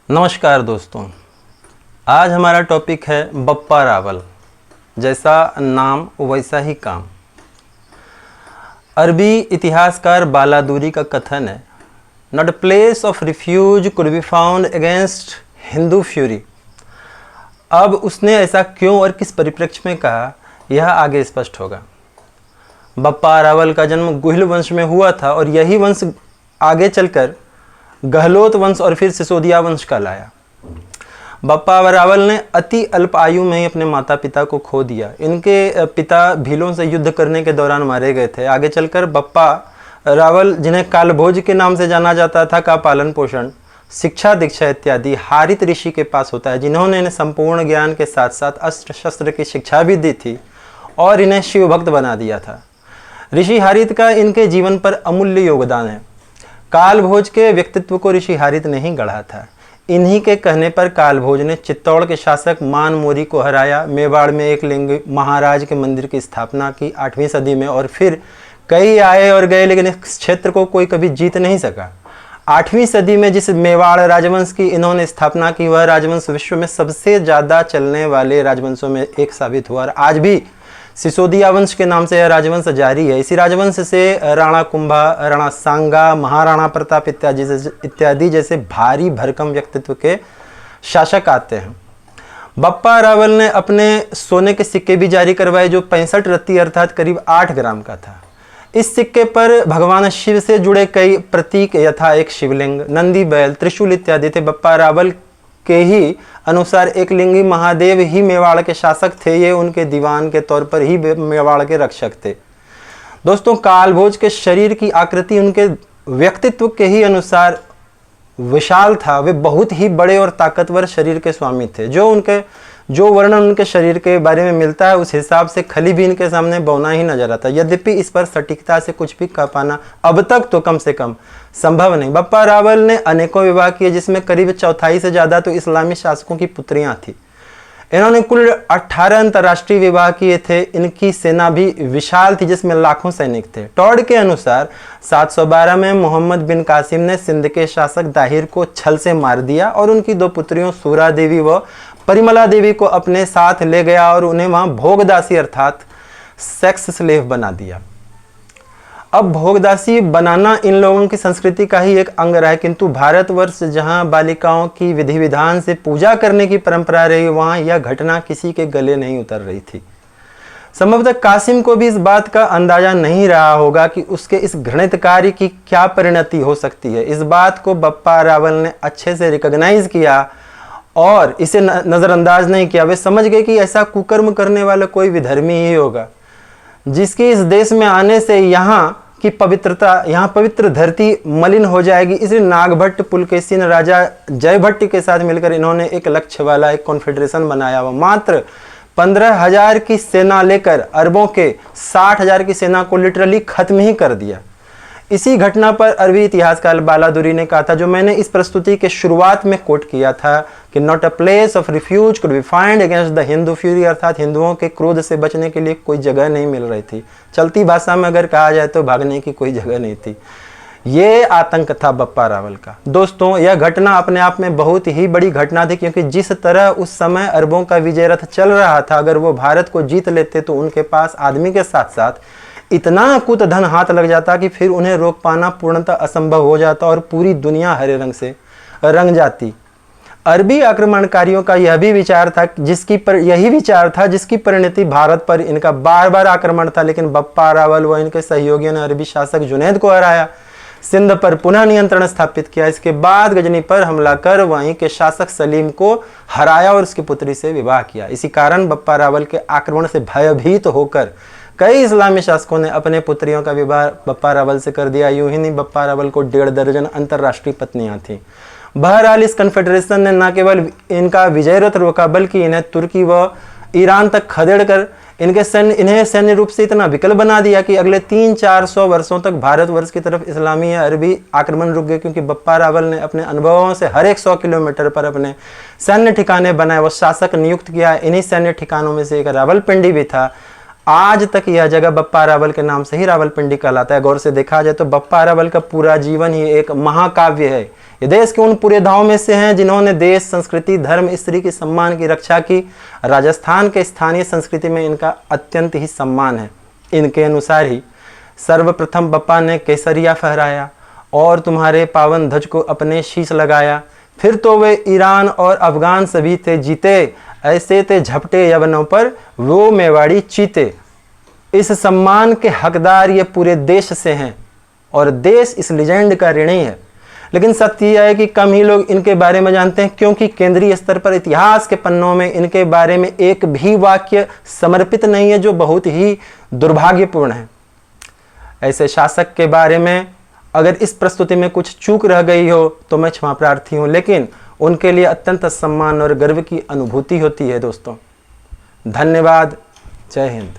नमस्कार दोस्तों, आज हमारा टॉपिक है बप्पा रावल। जैसा नाम वैसा ही काम। अरबी इतिहासकार बालादूरी का कथन है, not a place of refuge could be found against Hindu fury. अब उसने ऐसा क्यों और किस परिप्रेक्ष्य में कहा, यह आगे स्पष्ट होगा। बप्पा रावल का जन्म गुहिल वंश में हुआ था और यही वंश आगे चलकर गहलोत वंश और फिर सिसोदिया वंश का लाया। बप्पा रावल ने अति अल्प आयु में ही अपने माता पिता को खो दिया। इनके पिता भीलों से युद्ध करने के दौरान मारे गए थे। आगे चलकर बप्पा रावल, जिन्हें कालभोज के नाम से जाना जाता था, का पालन पोषण, शिक्षा दीक्षा इत्यादि हारित ऋषि के पास होता है, जिन्होंने इन्हें संपूर्ण ज्ञान के साथ साथ अस्त्र शस्त्र की शिक्षा भी दी थी और इन्हें शिव भक्त बना दिया था। ऋषि हारित का इनके जीवन पर अमूल्य योगदान है। कालभोज के व्यक्तित्व को ऋषि हारित ने ही गढ़ा था। इन्हीं के कहने पर कालभोज ने चित्तौड़ के शासक मान मोरी को हराया, मेवाड़ में एक लिंग महाराज के मंदिर की स्थापना की 8वीं सदी में, और फिर कई आए और गए लेकिन इस क्षेत्र को कोई कभी जीत नहीं सका। 8वीं सदी में जिस मेवाड़ राजवंश की इन्होंने स्थापना की, वह राजवंश विश्व में सबसे ज़्यादा चलने वाले राजवंशों में एक साबित हुआ और आज भी सिसोदिया वंश के नाम से यह राजवंश जारी है। इसी राजवंश से राणा कुंभा, राणा सांगा, महाराणा प्रताप इत्यादि जैसे भारी भरकम व्यक्तित्व के शासक आते हैं। बप्पा रावल ने अपने सोने के सिक्के भी जारी करवाए, जो 65 रत्ती अर्थात करीब 8 ग्राम का था। इस सिक्के पर भगवान शिव से जुड़े कई प्रतीक यथा एक शिवलिंग, नंदी बैल, त्रिशूल इत्यादि थे। बप्पा रावल के ही अनुसार एक लिंगी महादेव ही मेवाड़ के शासक थे। ये उनके दीवान के तौर पर ही मेवाड़ के रक्षक थे। दोस्तों, कालभोज के शरीर की आकृति उनके व्यक्तित्व के ही अनुसार विशाल था। वे बहुत ही बड़े और ताकतवर शरीर के स्वामी थे। जो वर्णन उनके शरीर के बारे में मिलता है, उस हिसाब से खली भी इनके सामने बौना ही नजर आता। यद्यपि इस पर सटीकता से कुछ भी कह पाना अब तक तो कम से कम संभव नहीं। बप्पा रावल ने अनेकों विवाह किए, जिसमें करीब चौथाई से ज़्यादा तो इस्लामी शासकों की पुत्रियां थीं। इन्होंने कुल 18 अंतर्राष्ट्रीय विवाह किए थे। इनकी सेना भी विशाल थी, जिसमें लाखों सैनिक थे। टॉड के अनुसार 712 में मोहम्मद बिन कासिम ने सिंध के शासक दाहिर को छल से मार दिया और उनकी 2 पुत्रियों सूरा देवी व परिमला देवी को अपने साथ ले गया और उन्हें वहां भोगदासी अर्थात सेक्स स्लेव बना दिया। अब भोगदासी बनाना इन लोगों की संस्कृति का ही एक अंग रहा है, किंतु भारतवर्ष जहां बालिकाओं की विधि विधान से पूजा करने की परंपरा रही, वहां यह घटना किसी के गले नहीं उतर रही थी। संभवतः कासिम को भी इस बात का अंदाजा नहीं रहा होगा कि उसके इस घृणित कार्य की क्या परिणति हो सकती है। इस बात को बप्पा रावल ने अच्छे से रिकॉग्नाइज किया और इसे नज़रअंदाज नहीं किया। वे समझ गए कि ऐसा कुकर्म करने वाला कोई विधर्मी ही होगा, जिसकी इस देश में आने से यहाँ की पवित्रता, यहाँ पवित्र धरती मलिन हो जाएगी। इसलिए नागभट्ट पुलकेशिन राजा जयभट्ट के साथ मिलकर इन्होंने एक लक्ष्य वाला एक कॉन्फेडरेशन बनाया हुआ। मात्र 15,000 की सेना लेकर अरबों के 60,000 की सेना को लिटरली खत्म ही कर दिया। इसी घटना पर अरबी इतिहासकार बालादूरी ने कहा था, जो मैंने इस प्रस्तुति के शुरुआत में कोट किया था कि not a place of refuge could be find against the Hindu fury, अर्थात हिंदुओं के क्रोध से बचने के लिए कोई जगह नहीं मिल रही थी। चलती भाषा में अगर कहा जाए तो भागने की कोई जगह नहीं थी। ये आतंक था बप्पा रावल का। दोस्तों, यह घटना अपने आप में बहुत ही बड़ी घटना थी, क्योंकि जिस तरह उस समय अरबों का विजय रथ चल रहा था, अगर वो भारत को जीत लेते तो उनके पास आदमी के साथ साथ इतना अकूत धन हाथ लग जाता कि फिर उन्हें रोक पाना पूर्णतः असंभव हो जाता और पूरी दुनिया हरे रंग से रंग जाती। अरबी आक्रमणकारियों का यही विचार था, जिसकी परिणति भारत पर इनका बार बार आक्रमण था। लेकिन बप्पा रावल व इनके सहयोगियों ने अरबी शासक जुनैद को हराया, सिंध पर पुनः नियंत्रण स्थापित किया। इसके बाद गजनी पर हमला कर वहीं के शासक सलीम को हराया और उसकी पुत्री से विवाह किया। इसी कारण बप्पा रावल के आक्रमण से भयभीत होकर कई इस्लामी शासकों ने अपने पुत्रियों का विवाह बप्पा रावल से कर दिया। यूं ही नहीं, बप्पा रावल को 1.5 दर्जन अंतर्राष्ट्रीय पत्नियां थीं। बहरहाल इस कन्फेडरेशन ने न केवल इनका विजय रथ रोका, बल्कि इन्हें तुर्की व ईरान तक खदेड़ कर इन्हें सैन्य रूप से इतना विकल बना दिया कि अगले 300-400 वर्षों तक भारतवर्ष की तरफ इस्लामी या अरबी आक्रमण रुक गए, क्योंकि बप्पा रावल ने अपने अनुभवों से हर एक 100 किलोमीटर पर अपने सैन्य ठिकाने बनाए व शासक नियुक्त किया। इन्हीं सैन्य ठिकानों में से एक रावलपिंडी भी था। आज तक यह जगह बप्पा रावल के नाम से ही रावलपिंडी कहलाता है। गौर से देखा जाए तो बप्पा रावल का पूरा जीवन ही एक महाकाव्य है। ये देश के उन पुरोधाओं में से हैं जिन्होंने देश, संस्कृति, धर्म, स्त्री के सम्मान की रक्षा की। राजस्थान के स्थानीय संस्कृति में इनका अत्यंत ही सम्मान है। इनके अनुसार ही सर्वप्रथम बप्पा ने केसरिया फहराया और तुम्हारे पावन ध्वज को अपने शीश लगाया। फिर तो वे ईरान और अफगान सभी थे जीते, ऐसे थे झपटे यवनों पर वो मेवाड़ी चीते। इस सम्मान के हकदार ये पूरे देश से हैं और देश इस लीजेंड का ऋणी है। लेकिन सत्य यह है कि कम ही लोग इनके बारे में जानते हैं, क्योंकि केंद्रीय स्तर पर इतिहास के पन्नों में इनके बारे में एक भी वाक्य समर्पित नहीं है, जो बहुत ही दुर्भाग्यपूर्ण है। ऐसे शासक के बारे में अगर इस प्रस्तुति में कुछ चूक रह गई हो तो मैं क्षमा प्रार्थी हूँ, लेकिन उनके लिए अत्यंत सम्मान और गर्व की अनुभूति होती है। दोस्तों, धन्यवाद। जय हिंद।